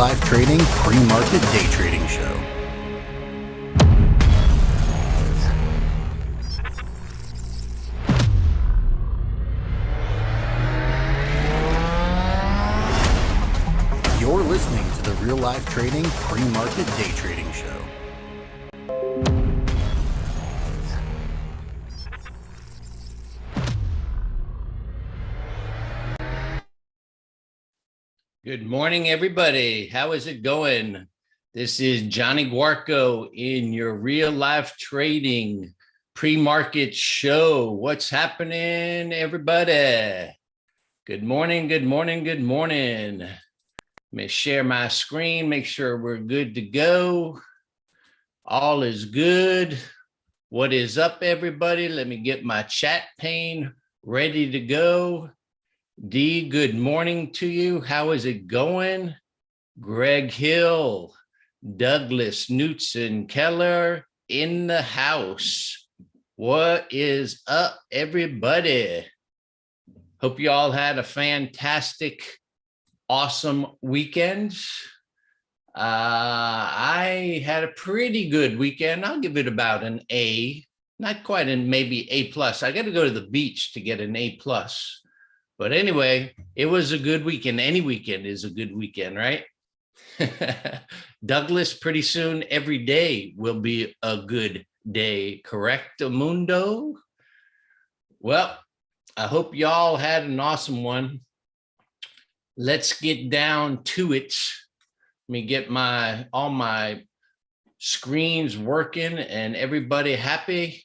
Life Trading Pre-Market Day Trading Show. You're listening to the Real Life Trading Pre-Market Day Trading Show. Good morning, everybody. How is it going? This is Johnny Guarco in your Real Life Trading Pre-Market Show. What's happening, everybody? Good morning, good morning, good morning. Let me share my screen, make sure we're good to go. All is good. What is up, everybody? Let me get my chat pane ready to go. D, good morning to you. How is it going? Greg Hill, Douglas Knutson Keller in the house. What is up, everybody? Hope you all had a fantastic, awesome weekend. I had a pretty good weekend. I'll give it about an A, not quite an maybe A plus. I got to go to the beach to get an A plus. But anyway, it was a good weekend. Any weekend is a good weekend, right? Douglas, pretty soon, every day will be a good day. Correct, Mundo? Well, I hope y'all had an awesome one. Let's get down to it. Let me get all my screens working and everybody happy.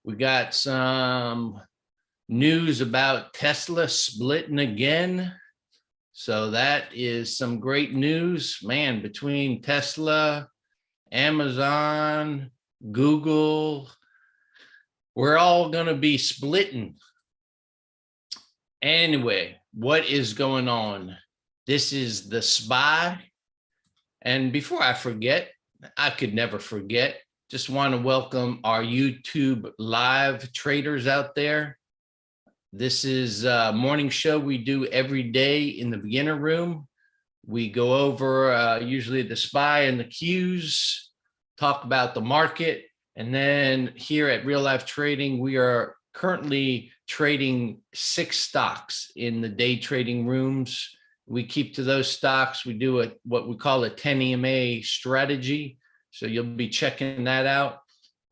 We got some news about Tesla splitting again. So that is some great news, man, between Tesla, Amazon, Google, we're all going to be splitting. Anyway, what is going on? This is the SPY. And before I forget, I could never forget, just want to welcome our YouTube live traders out there. This is a morning show we do every day in the beginner room. We go over usually the SPY and the Qs, talk about the market. And then here at Real Life Trading, we are currently trading 6 stocks in the day trading rooms. We keep to those stocks. We do what we call a 10 EMA strategy. So you'll be checking that out.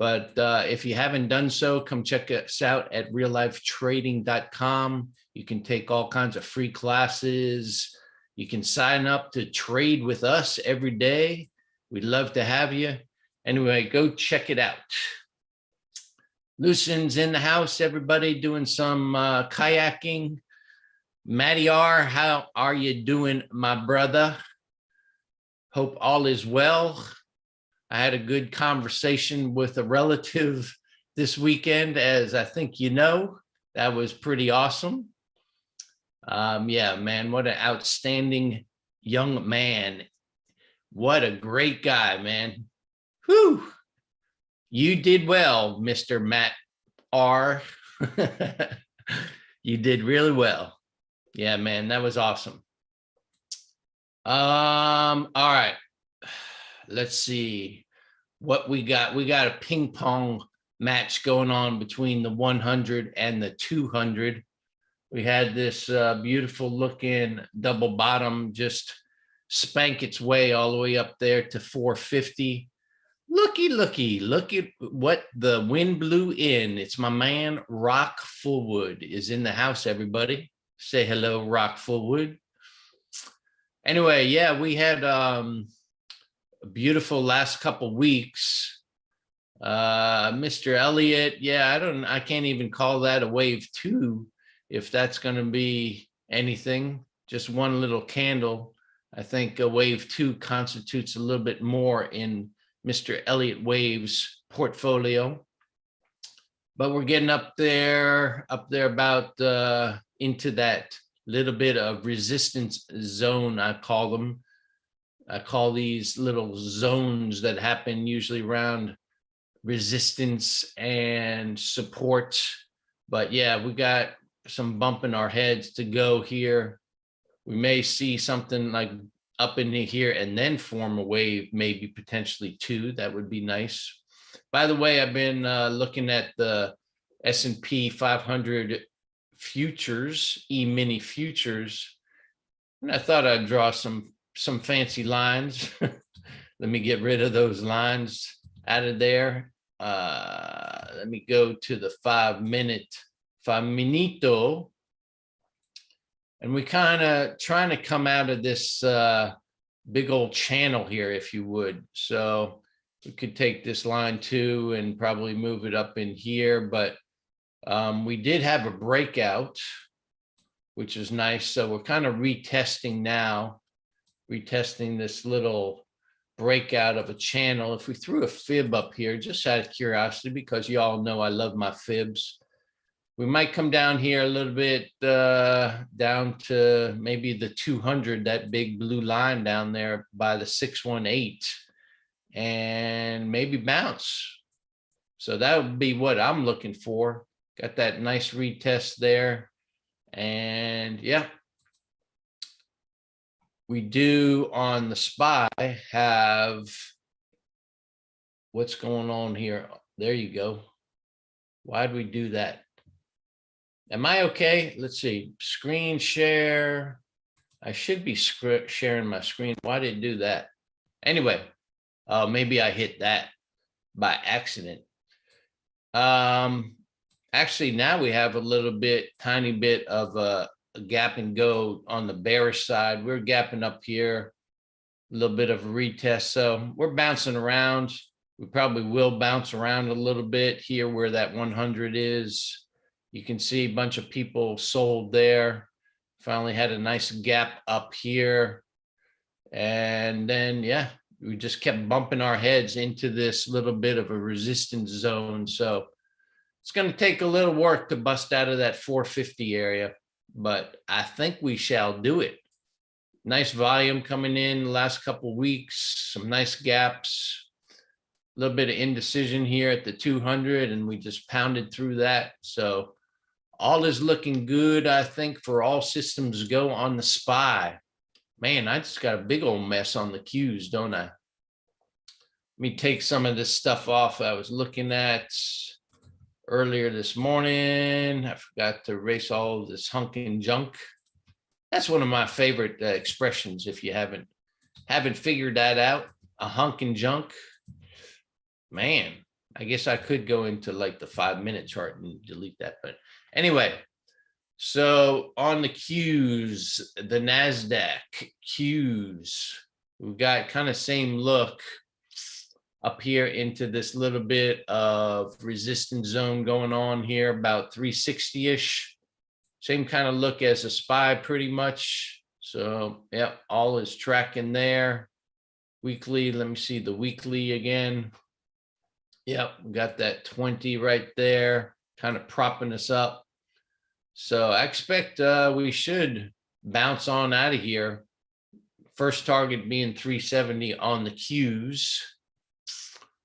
But if you haven't done so, come check us out at reallifetrading.com. You can take all kinds of free classes. You can sign up to trade with us every day. We'd love to have you. Anyway, go check it out. Lucian's in the house, everybody, doing some kayaking. Matty R, how are you doing, my brother? Hope all is well. I had a good conversation with a relative this weekend, as I think you know. That was pretty awesome. Yeah, man, what an outstanding young man. What a great guy, man. Whew. You did well, Mr. Matt R. You did really well. Yeah, man, that was awesome. All right. Let's see what we got. We got a ping pong match going on between the 100 and the 200. We had this beautiful looking double bottom just spank its way all the way up there to 450. Look at what the wind blew in. It's my man, Rock Fullwood, is in the house, everybody. Say hello, Rock Fullwood. Anyway, yeah, we had a beautiful last couple weeks. Mr. Elliott, yeah, I can't even call that a wave 2 if that's going to be anything. Just one little candle. I think a wave 2 constitutes a little bit more in Mr. Elliott Wave's portfolio. But we're getting up there about into that little bit of resistance zone, I call them. I call these little zones that happen usually around resistance and support. But yeah, we got some bump in our heads to go here. We may see something like up into here and then form a wave, maybe potentially two. That would be nice. By the way, I've been looking at the S&P 500 futures, E-mini futures, and I thought I'd draw some fancy lines. Let me get rid of those lines out of there. Let me go to the 5 minute, and we kind of trying to come out of this big old channel here, if you would. So we could take this line too and probably move it up in here, but we did have a breakout, which is nice. So we're kind of retesting now, retesting this little breakout of a channel. If we threw a fib up here, just out of curiosity, because you all know I love my fibs, we might come down here a little bit, down to maybe the 200, that big blue line down there by the 618, and maybe bounce. So that would be what I'm looking for. Got that nice retest there. And yeah, we do on the SPY have what's going on here. There you go. Why'd we do that? Am I okay? Let's see. Screen share. I should be sharing my screen. Why did it do that? Anyway, maybe I hit that by accident. Actually, now we have a little bit, tiny bit of a gap and go on the bearish side. We're gapping up here, a little bit of a retest. So we're bouncing around. We probably will bounce around a little bit here where that 100 is. You can see a bunch of people sold there. Finally had a nice gap up here. And then, yeah, we just kept bumping our heads into this little bit of a resistance zone. So it's going to take a little work to bust out of that 450 area, but I think we shall do it. Nice volume coming in the last couple of weeks, some nice gaps, a little bit of indecision here at the 200, and we just pounded through that. So all is looking good, I think, for all systems go on the SPY. Man, I just got a big old mess on the Qs, don't I? Let me take some of this stuff off I was looking at earlier this morning. I forgot to erase all of this hunk and junk. That's one of my favorite expressions. If you haven't figured that out, a hunk and junk. Man, I guess I could go into like the 5 minute chart and delete that. But anyway, so on the Qs, the Nasdaq Qs, we've got kind of same look up here into this little bit of resistance zone going on here, about 360-ish. Same kind of look as a SPY pretty much. So yeah, all is tracking there. Weekly, let me see the weekly again. Yep, we got that 20 right there, kind of propping us up. So I expect we should bounce on out of here. First target being 370 on the Qs.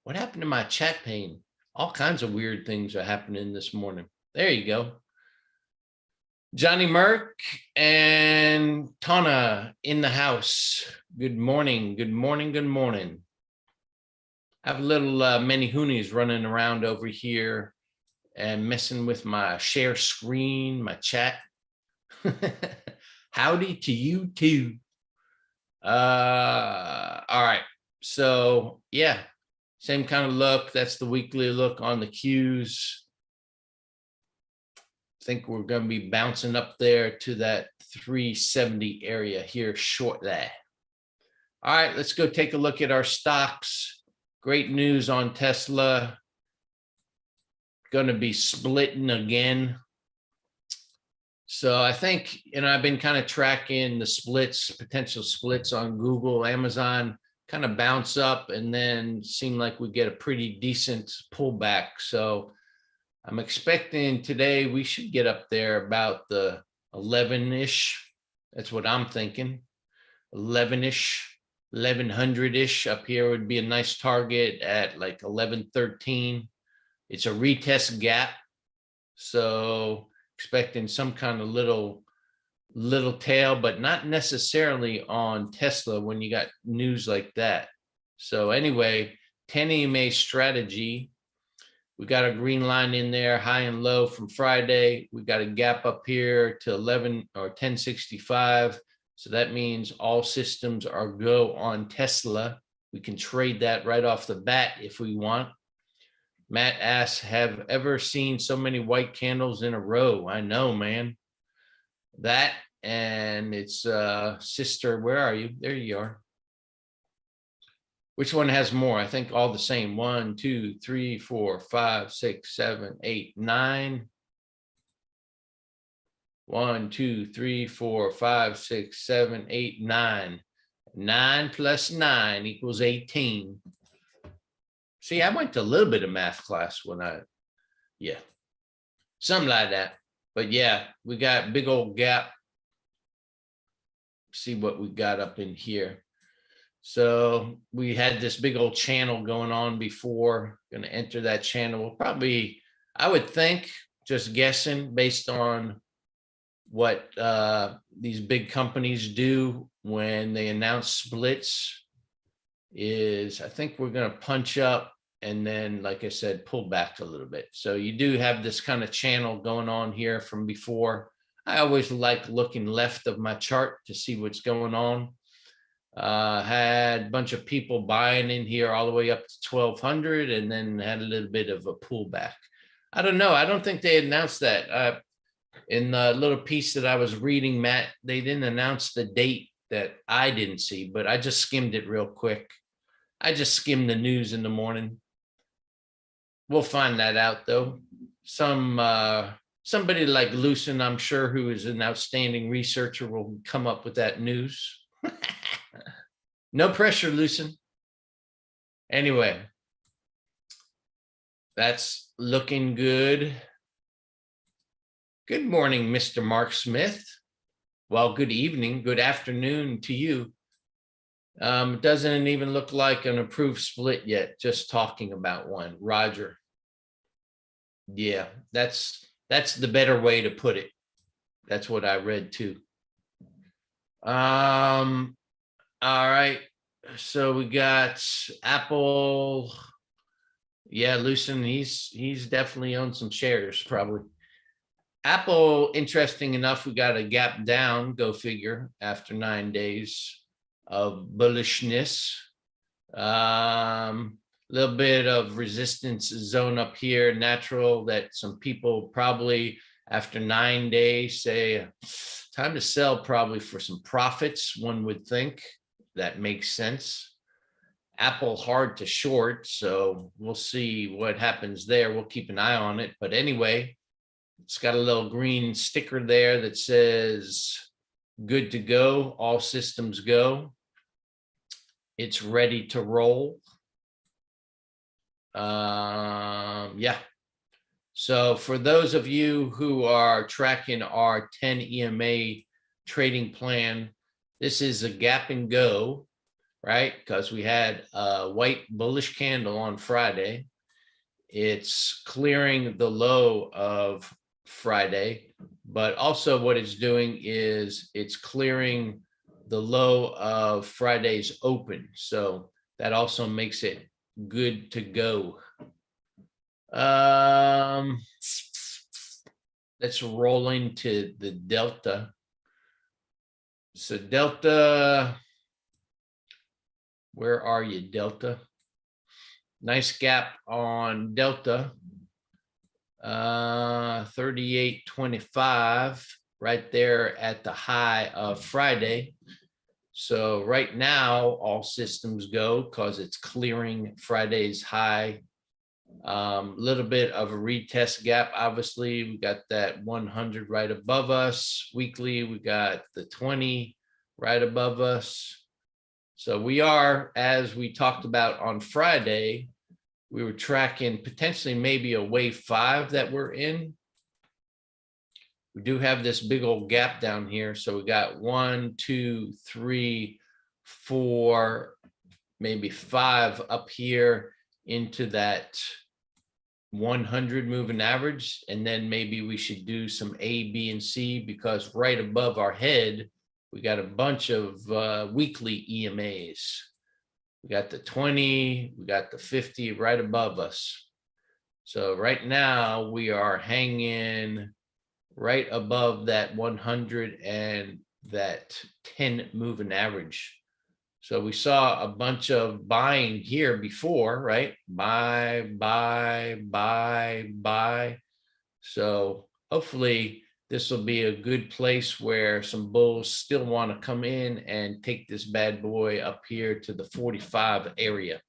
What happened to my chat pane? All kinds of weird things are happening this morning. There you go. Johnny Merck and Tana in the house. Good morning. Good morning. Good morning. I have a little many hoonies running around over here and messing with my share screen, my chat. Howdy to you too. All right. So yeah, same kind of look. That's the weekly look on the Qs. I think we're going to be bouncing up there to that 370 area here shortly. All right, let's go take a look at our stocks. Great news on Tesla. Going to be splitting again. So I think, I've been kind of tracking the splits, potential splits on Google, Amazon, kind of bounce up and then seem like we get a pretty decent pullback. So I'm expecting today we should get up there about the 11-ish. That's what I'm thinking. 11-ish. 1100-ish up here would be a nice target at like 1113. It's a retest gap. So expecting some kind of little little tail, but not necessarily on Tesla when you got news like that. So anyway, 10 EMA strategy. We got a green line in there, high and low from Friday. We got a gap up here to 11 or 1065. So that means all systems are go on Tesla. We can trade that right off the bat if we want. Matt asks, have ever seen so many white candles in a row? I know, man. That and its sister, where are you? There you are. Which one has more? I think all the same. 1, 2, 3, 4, 5, 6, 7, 8, 9. 1, 2, 3, 4, 5, 6, 7, 8, 9. 9 plus 9 equals 18. See, I went to a little bit of math class when yeah, something like that. But yeah, we got big old gap. See what we got up in here. So we had this big old channel going on before. Going to enter that channel. We'll probably, I would think, just guessing based on what these big companies do when they announce splits, is I think we're going to punch up and then, like I said, pull back a little bit. So you do have this kind of channel going on here from before. I always like looking left of my chart to see what's going on. Had a bunch of people buying in here all the way up to 1200 and then had a little bit of a pullback. I don't know. I don't think they announced that. In the little piece that I was reading, Matt, they didn't announce the date that I didn't see, but I just skimmed it real quick. I just skimmed the news in the morning. We'll find that out though. Somebody like Lucen, I'm sure, who is an outstanding researcher, will come up with that news. No pressure, Lucen. Anyway, that's looking good. Good morning, Mr. Mark Smith. Well, good evening, good afternoon to you. It doesn't even look like an approved split yet, just talking about one. Roger. Yeah, that's the better way to put it. That's what I read too. All right. So we got Apple. Yeah, Lucen, he's definitely owned some shares, probably. Apple, interesting enough, we got a gap down, go figure, after 9 days of bullishness. Little bit of resistance zone up here, natural, that some people probably after 9 days say time to sell, probably for some profits, one would think. That makes sense. Apple hard to short, so we'll see what happens there. We'll keep an eye on it. But anyway, it's got a little green sticker there that says good to go, all systems go. It's ready to roll. Yeah. So for those of you who are tracking our 10 EMA trading plan, this is a gap and go, right? Because we had a white bullish candle on Friday. It's clearing the low of Friday, but also what it's doing is it's clearing the low of Friday's open. So that also makes it good to go. Let's roll into the Delta. So Delta, where are you, Delta? Nice gap on Delta. 38.25 right there at the high of Friday. So right now, all systems go because it's clearing Friday's high. Little bit of a retest gap. Obviously, we got that 100 right above us. Weekly, we got the 20 right above us. So we are, as we talked about on Friday, we were tracking potentially maybe a wave 5 that we're in. We do have this big old gap down here. So we got 1, 2, 3, 4, maybe 5 up here into that 100 moving average, and then maybe we should do some A, B, and C, because right above our head, we got a bunch of weekly EMAs. We got the 20, we got the 50 right above us. So right now we are hanging right above that 100 and that 10 moving average. So we saw a bunch of buying here before, right? Buy, buy, buy, buy. So hopefully this will be a good place where some bulls still want to come in and take this bad boy up here to the 45 area.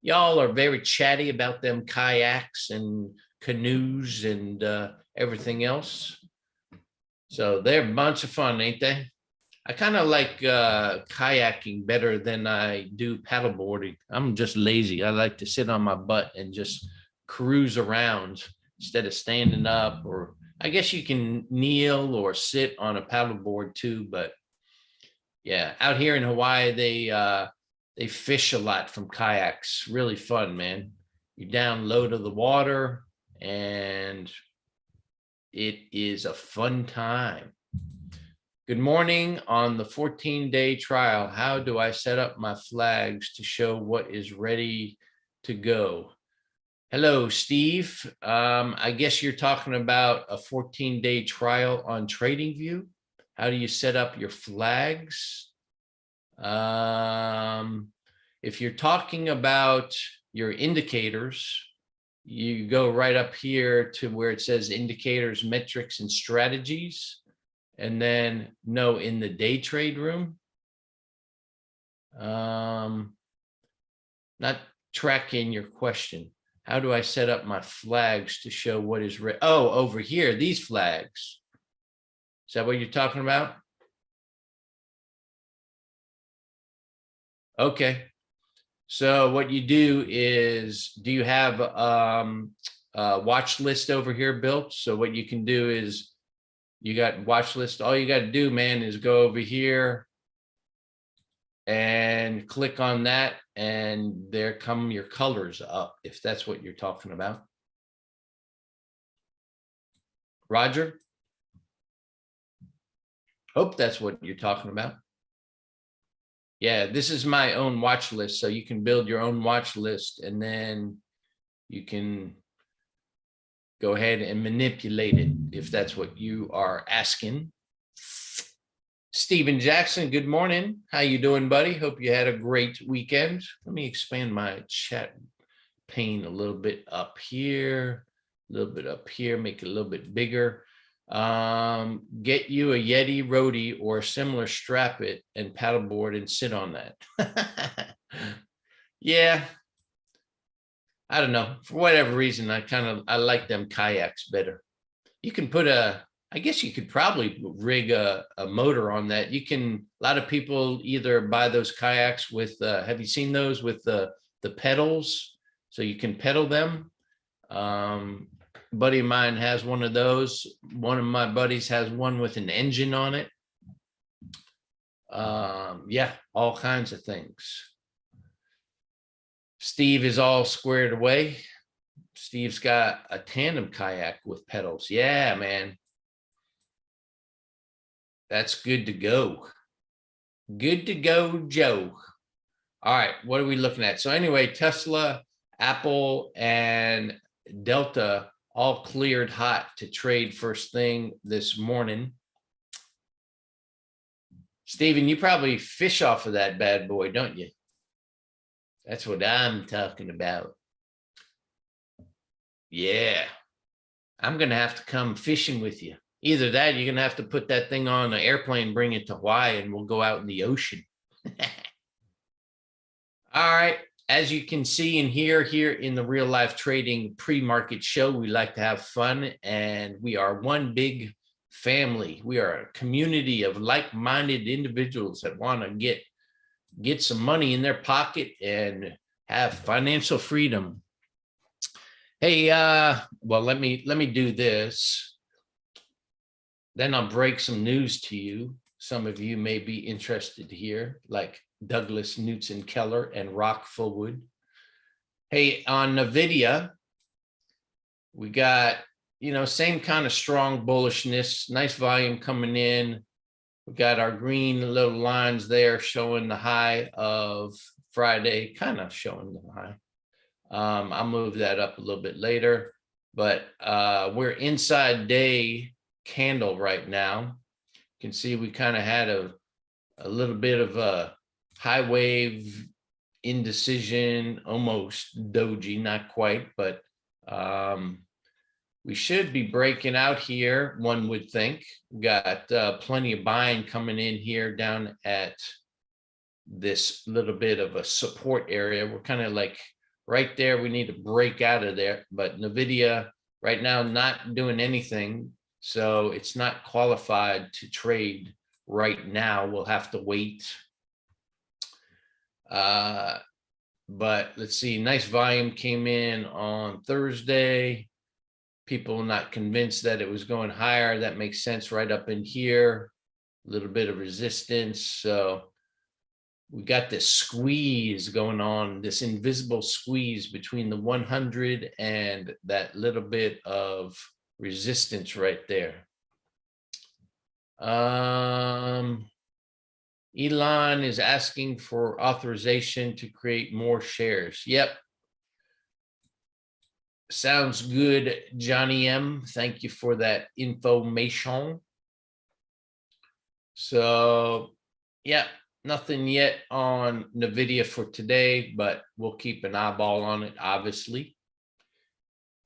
Y'all are very chatty about them kayaks and canoes and everything else. So they're a bunch of fun, ain't they? I kind of like kayaking better than I do paddleboarding. I'm just lazy. I like to sit on my butt and just cruise around instead of standing up, or I guess you can kneel or sit on a paddleboard too. But yeah, out here in Hawaii, they fish a lot from kayaks. Really fun, man. You're down low to the water and it is a fun time. Good morning. On the 14-day trial, how do I set up my flags to show what is ready to go? Hello, Steve. I guess you're talking about a 14-day trial on TradingView. How do you set up your flags? If you're talking about your indicators, you go right up here to where it says indicators, metrics, and strategies. And then no, in the day trade room. Not tracking your question. How do I set up my flags to show what is ready? Oh, over here, these flags. Is that what you're talking about? Okay. So what you do is, do you have a watch list over here built? So what you can do is, you got watch list. All you got to do, man, is go over here and click on that, and there come your colors up, if that's what you're talking about. Roger? Hope that's what you're talking about. Yeah, this is my own watch list. So you can build your own watch list, and then you can go ahead and manipulate it if that's what you are asking. Steven Jackson, good morning. How you doing, buddy? Hope you had a great weekend. Let me expand my chat pane a little bit up here, a little bit up here, make it a little bit bigger. Get you a Yeti Roadie or a similar, strap it and paddleboard and sit on that. Yeah. I don't know, for whatever reason, I like them kayaks better. You can put I guess you could probably rig a motor on that. You can, a lot of people either buy those kayaks with, have you seen those with the pedals? So you can pedal them. Buddy of mine has one of those. One of my buddies has one with an engine on it. Yeah, all kinds of things. Steve is all squared away. Steve's got a tandem kayak with pedals. Yeah, man. That's good to go. Good to go, Joe. All right, what are we looking at? So anyway, Tesla, Apple, and Delta all cleared hot to trade first thing this morning. Steven, you probably fish off of that bad boy, don't you? That's what I'm talking about. Yeah. I'm going to have to come fishing with you. Either that, you're going to have to put that thing on an airplane, bring it to Hawaii, and we'll go out in the ocean. All right. As you can see and hear here in the Real Life Trading pre-market show, we like to have fun, and we are one big family. We are a community of like-minded individuals that want to get some money in their pocket and have financial freedom. Hey, well, let me do this. Then I'll break some news to you. Some of you may be interested to hear, like Douglas Knudsen Keller and Rock Fullwood. Hey, on nvidia, We got, same kind of strong bullishness, nice volume coming in. We got our green little lines there showing the high of Friday, kind of showing the high. I'll move that up a little bit later, but we're inside day candle right now. You can see we kind of had a little bit of a high wave indecision, almost doji, not quite, but we should be breaking out here, one would think. We got plenty of buying coming in here down at this little bit of a support area. We're kind of like right there. We need to break out of there, but nvidia right now not doing anything, so it's not qualified to trade right now. We'll have to wait. But let's see, nice volume came in on Thursday. People not convinced that it was going higher. That makes sense right up in here. A little bit of resistance. So we got this squeeze going on, this invisible squeeze between the 100 and that little bit of resistance right there. Elon is asking for authorization to create more shares. Yep. Sounds good, Johnny M. Thank you for that information. So, yeah, nothing yet on NVIDIA for today, but we'll keep an eyeball on it, obviously.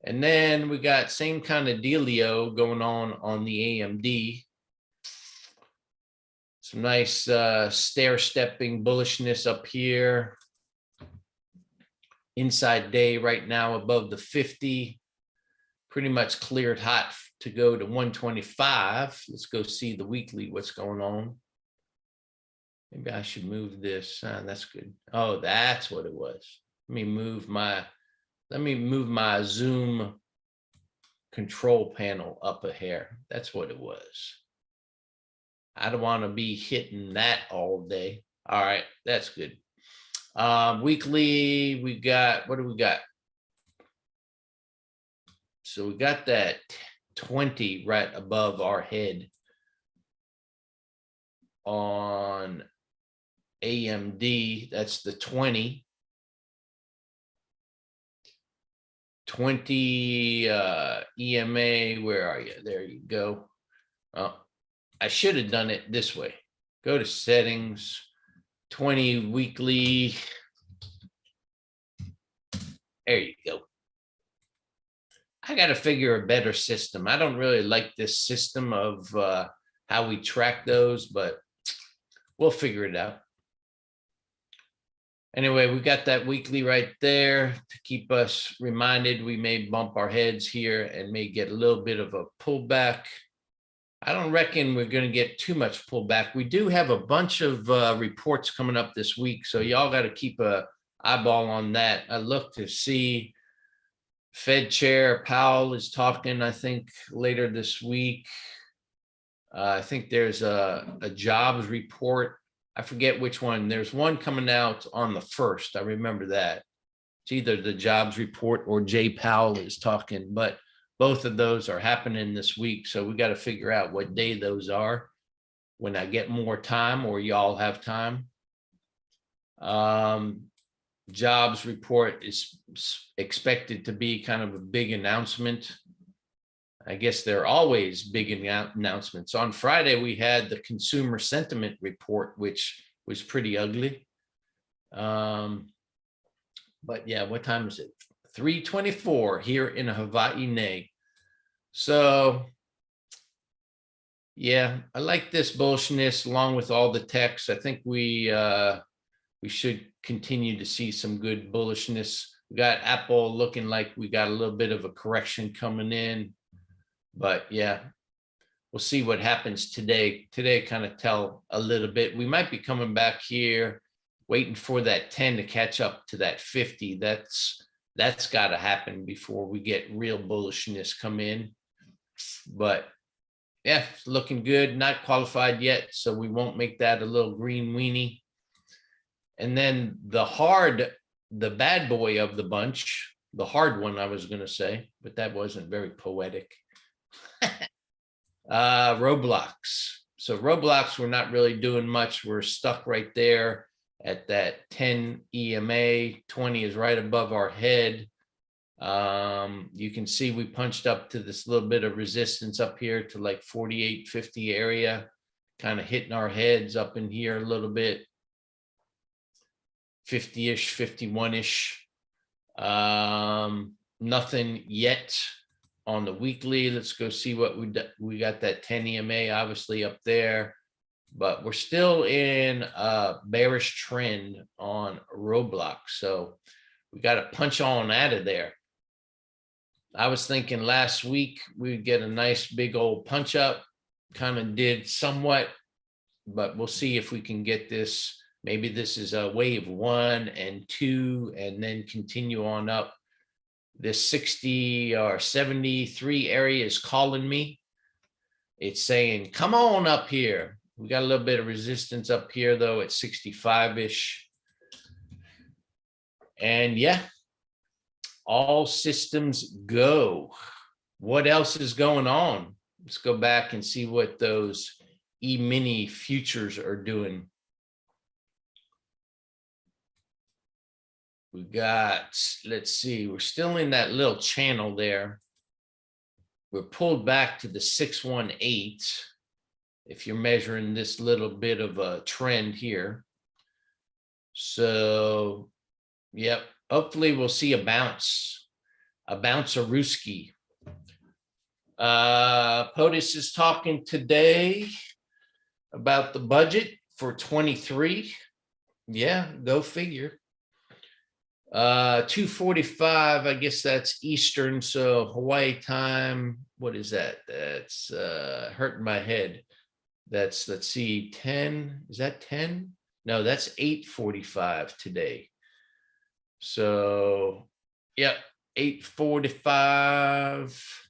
And then we got same kind of dealio going on the AMD. Some nice stair-stepping bullishness up here. Inside day right now above the 50, pretty much cleared hot to go to 125. Let's go see the weekly, what's going on. Maybe I should move this. That's good. Oh, that's what it was. Let me move my Zoom control panel up a hair. That's what it was. I don't want to be hitting that all day. All right, that's good. Weekly, we got, what do we got? So we got that 20 right above our head on AMD. That's the 20. 20 EMA, where are you? There you go. Oh, I should have done it this way. Go to settings. 20 weekly. There you go. I got to figure a better system. I don't really like this system of how we track those, but we'll figure it out. Anyway, we got that weekly right there to keep us reminded we may bump our heads here and may get a little bit of a pullback. I don't reckon we're going to get too much pullback. We do have a bunch of reports coming up this week, so y'all got to keep a eyeball on that. I look to see Fed Chair Powell is talking, I think, later this week. I think there's a jobs report. I forget which one. There's one coming out on the 1st. I remember that. It's either the jobs report or Jay Powell is talking, but both of those are happening this week. So we got to figure out what day those are when I get more time or y'all have time. Jobs report is expected to be kind of a big announcement. I guess they're always big announcements. On Friday, we had the consumer sentiment report, which was pretty ugly. But yeah, what time is it? 3:24 here in Hawaii. So yeah, I like this bullishness along with all the techs. I think we should continue to see some good bullishness. We got Apple looking like we got a little bit of a correction coming in, but yeah, we'll see what happens today. Today kind of tell a little bit. We might be coming back here waiting for that 10 to catch up to that 50. That's got to happen before we get real bullishness come in. But yeah, it's looking good. Not qualified yet, so we won't make that a little green weenie. And then the bad boy of the bunch the hard one, I was going to say, but that wasn't very poetic. Roblox. So Roblox, we're not really doing much. We're stuck right there at that 10 EMA. 20 is right above our head. You can see we punched up to this little bit of resistance up here to like 48.50 area, kind of hitting our heads up in here a little bit. 50-ish, 51-ish. Nothing yet on the weekly. Let's go see what we got. That 10 EMA obviously up there, but we're still in a bearish trend on Roblox. So we got to punch on out of there. I was thinking last week we'd get a nice big old punch up, kind of did somewhat, but we'll see if we can get this. Maybe this is a wave 1 and 2, and then continue on up. This 60 or 73 area is calling me. It's saying, come on up here. We got a little bit of resistance up here, though, at 65-ish. And yeah, all systems go. What else is going on? Let's go back and see what those E-mini futures are doing. We got, let's see, we're still in that little channel there. We're pulled back to the 618. If you're measuring this little bit of a trend here. So, yep, hopefully we'll see a bounce a Rooski. POTUS is talking today about the budget for 23. Yeah, go figure. 2:45, I guess that's Eastern, so Hawaii time. What is that? That's hurting my head. That's, let's see, 10. Is that 10? No, that's 8:45 today. So, yep, 8:45.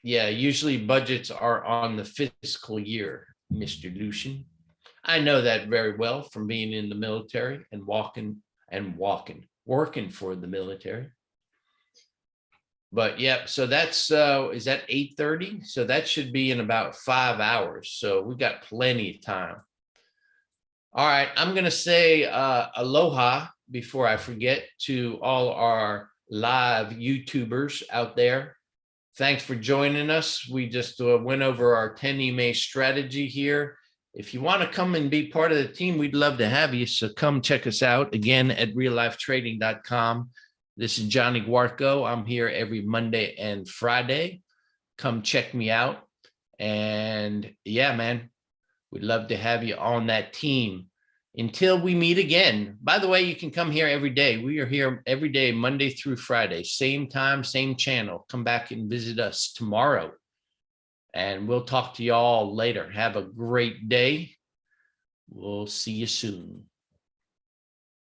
Yeah, usually budgets are on the fiscal year, Mr. Lucian. I know that very well from being in the military and working for the military. But yeah, so that's, is that 8:30? So that should be in about 5 hours. So we've got plenty of time. All right, I'm going to say aloha before I forget to all our live YouTubers out there. Thanks for joining us. We just went over our 10 EMA strategy here. If you want to come and be part of the team, we'd love to have you. So come check us out again at reallifetrading.com. This is Johnny Guarco. I'm here every Monday and Friday. Come check me out. And yeah, man, we'd love to have you on that team until we meet again. By the way, you can come here every day. We are here every day, Monday through Friday, same time, same channel. Come back and visit us tomorrow. And we'll talk to y'all later. Have a great day. We'll see you soon.